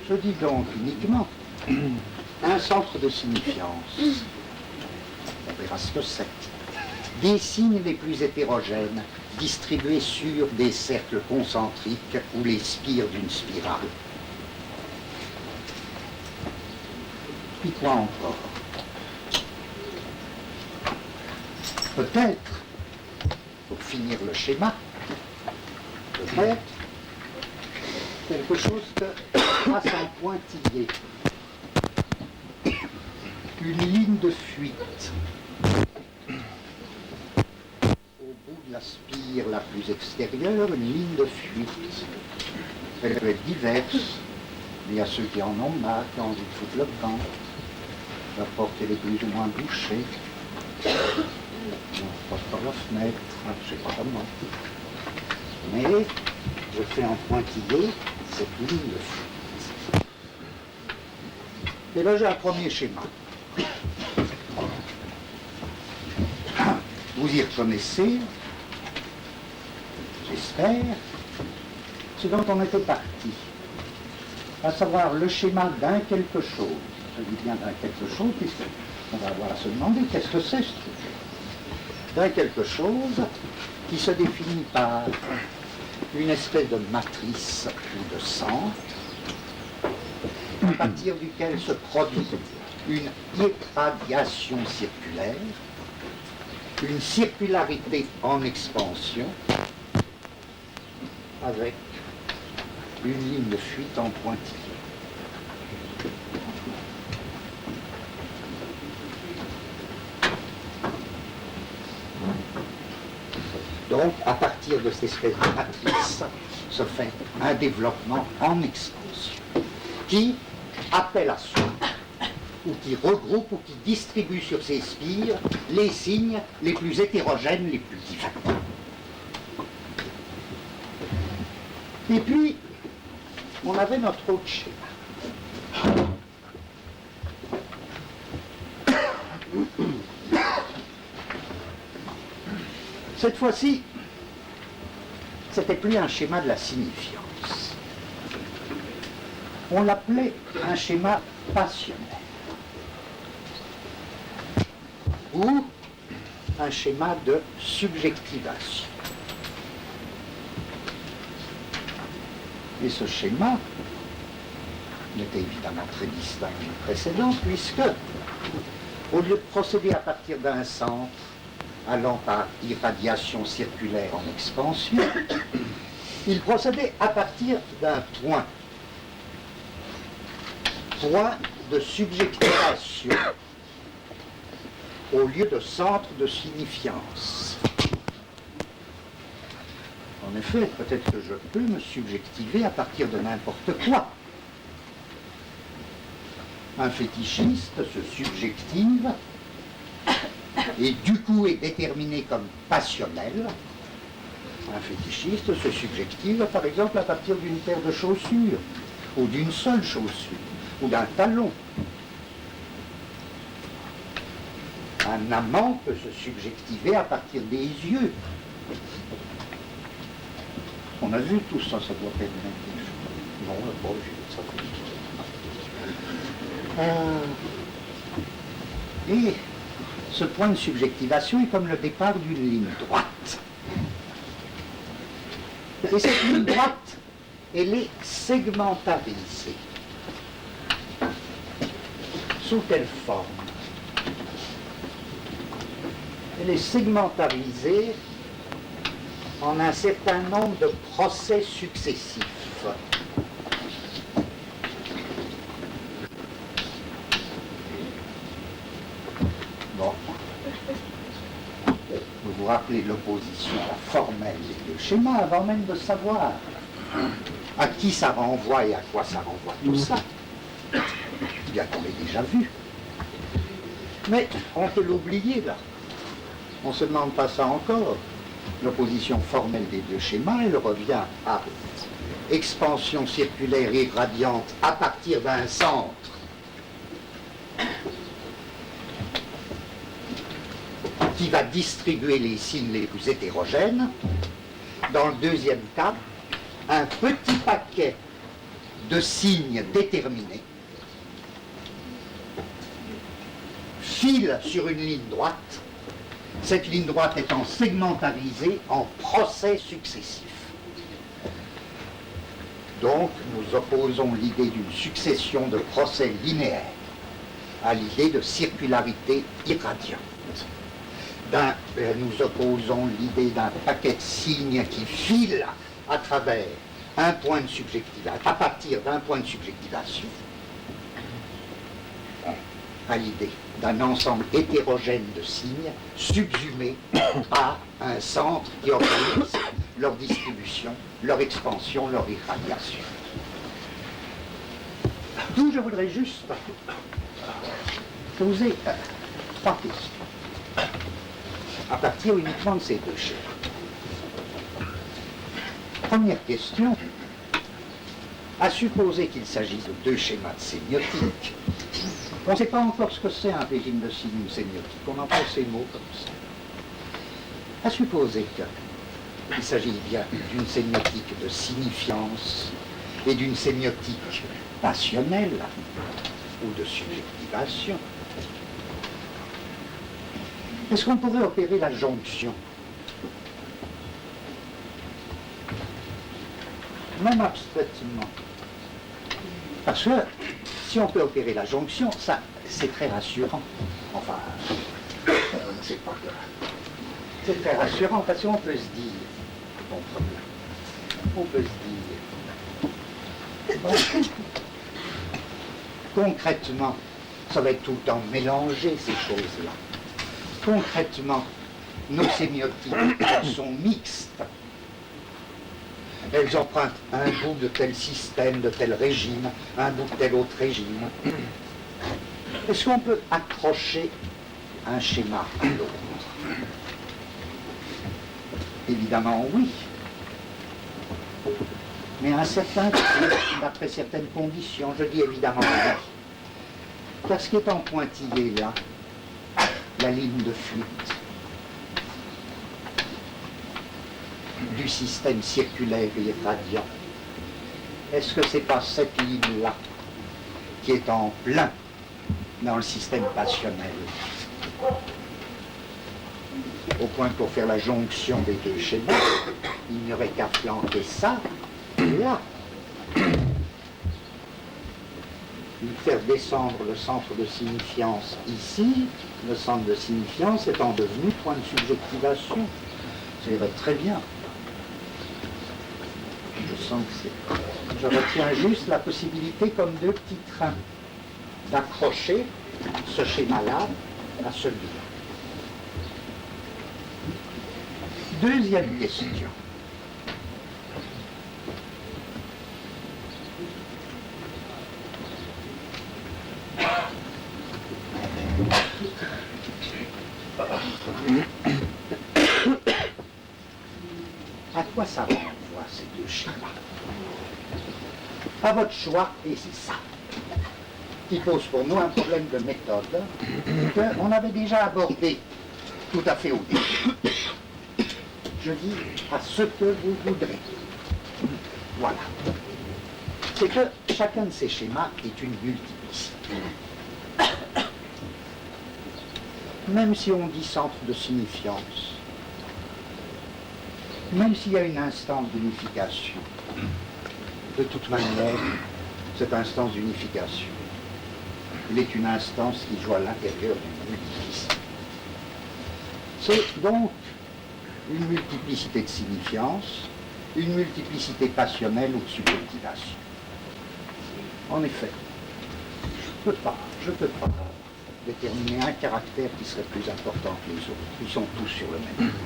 Je dis donc uniquement un centre de signifiance. On verra ce que c'est. Des signes les plus hétérogènes distribués sur des cercles concentriques ou les spires d'une spirale. Puis quoi encore? Peut-être, pour finir le schéma, peut-être quelque chose que passe en pointillé. Une ligne de fuite. Au bout de la spire la plus extérieure, une ligne de fuite. Elle peut être diverse. Il y a ceux qui en ont marre, qui ont envie de foutre le camp. La porte elle est plus ou moins bouchée. On passe par la fenêtre, je ne sais pas comment. Mais je fais en pointillé cette ligne de fuite. Et là j'ai un premier schéma. Vous y reconnaissez, j'espère, ce dont on était parti, à savoir le schéma d'un quelque chose. Je dis bien d'un quelque chose, puisqu'on va avoir à se demander qu'est-ce que c'est ce truc. D'un quelque chose qui se définit par une espèce de matrice ou de centre, à partir duquel se produit une irradiation circulaire, une circularité en expansion, avec une ligne de fuite en pointillé. Donc, à partir de cette espèce de matrice, se fait un développement en expansion, qui appelle à soi, ou qui regroupe, ou qui distribue sur ses spires les signes les plus hétérogènes, les plus divers. Et puis, on avait notre autre schéma. Cette fois-ci, c'était plus un schéma de la signifiance. On l'appelait un schéma passionnel. Ou un schéma de subjectivation. Et ce schéma était évidemment très distinct du précédent, puisque, au lieu de procéder à partir d'un centre, allant par irradiation circulaire en expansion, il procédait à partir d'un point de subjectivation, au lieu de centre de signifiance. En effet, peut-être que je peux me subjectiver à partir de n'importe quoi. Un fétichiste se subjective et du coup est déterminé comme passionnel. Un fétichiste se subjective par exemple à partir d'une paire de chaussures, ou d'une seule chaussure, ou d'un talon. Un amant peut se subjectiver à partir des yeux. On a vu tout ça, ça doit être quelque chose. Non, on n'a pas vu ça. Et ce point de subjectivation est comme le départ d'une ligne droite. Et cette ligne droite, elle est segmentarisée. Sous quelle forme? Elle est segmentarisée en un certain nombre de procès successifs. Bon. Vous vous rappelez l'opposition formelle des deux schémas avant même de savoir à qui ça renvoie et à quoi ça renvoie tout ça. Bien qu'on l'ait déjà vu. Mais on peut l'oublier là. On ne se demande pas ça encore. L'opposition formelle des deux schémas, elle revient à expansion circulaire irradiante à partir d'un centre qui va distribuer les signes les plus hétérogènes. Dans le deuxième cas, un petit paquet de signes déterminés file sur une ligne droite, cette ligne droite étant segmentarisée en procès successifs. Donc, nous opposons l'idée d'une succession de procès linéaires à l'idée de circularité irradiante. Nous opposons l'idée d'un paquet de signes qui file à travers un point de subjectivation, à partir d'un point de subjectivation, à l'idée d'un ensemble hétérogène de signes subsumés à un centre qui organise leur distribution, leur expansion, leur irradiation. D'où je voudrais juste poser trois questions à partir uniquement de ces deux schémas. Première question, à supposer qu'il s'agisse de deux schémas de sémiotique, on ne sait pas encore ce que c'est un régime de signes sémiotique, on emploie ces mots comme ça. À supposer qu'il s'agit bien d'une sémiotique de signifiance et d'une sémiotique passionnelle ou de subjectivation, est-ce qu'on pourrait opérer la jonction? Même abstraitement. Parce que si on peut opérer la jonction, ça, c'est très rassurant. Enfin, c'est pas grave. C'est très rassurant parce qu'on peut se dire, bon problème, on peut se dire, bon, concrètement, ça va être tout le temps mélangé ces choses-là. Concrètement, nos sémiotiques sont mixtes. Elles empruntent un bout de tel système, de tel régime, un bout de tel autre régime. Est-ce qu'on peut accrocher un schéma à l'autre? Évidemment oui. Mais à un certain prix, d'après certaines conditions, je dis évidemment oui. Parce ce qui est en pointillé là, la ligne de fuite du système circulaire et irradiant, est-ce que c'est pas cette ligne-là qui est en plein dans le système passionnel, au point que pour faire la jonction des deux schémas, il n'y aurait qu'à flanquer ça et là, faire descendre le centre de signifiance ici, le centre de signifiance étant devenu point de subjectivation. Ça irait très bien. Je sens que c'est... Je retiens juste la possibilité, comme deux petits trains, d'accrocher ce schéma-là à celui-là. Deuxième question. À quoi ça renvoie ces deux schémas? À votre choix, et c'est ça qui pose pour nous un problème de méthode qu'on avait déjà abordé tout à fait au début. Je dis à ce que vous voudrez. Voilà. C'est que chacun de ces schémas est une multiplicité. Même si on dit centre de signifiance, même s'il y a une instance d'unification, de toute manière, cette instance d'unification, il est une instance qui joue à l'intérieur d'une multiplicité. C'est donc une multiplicité de signifiance, une multiplicité passionnelle ou de subjectivation. En effet, je ne peux pas déterminer un caractère qui serait plus important que les autres. Ils sont tous sur le même niveau.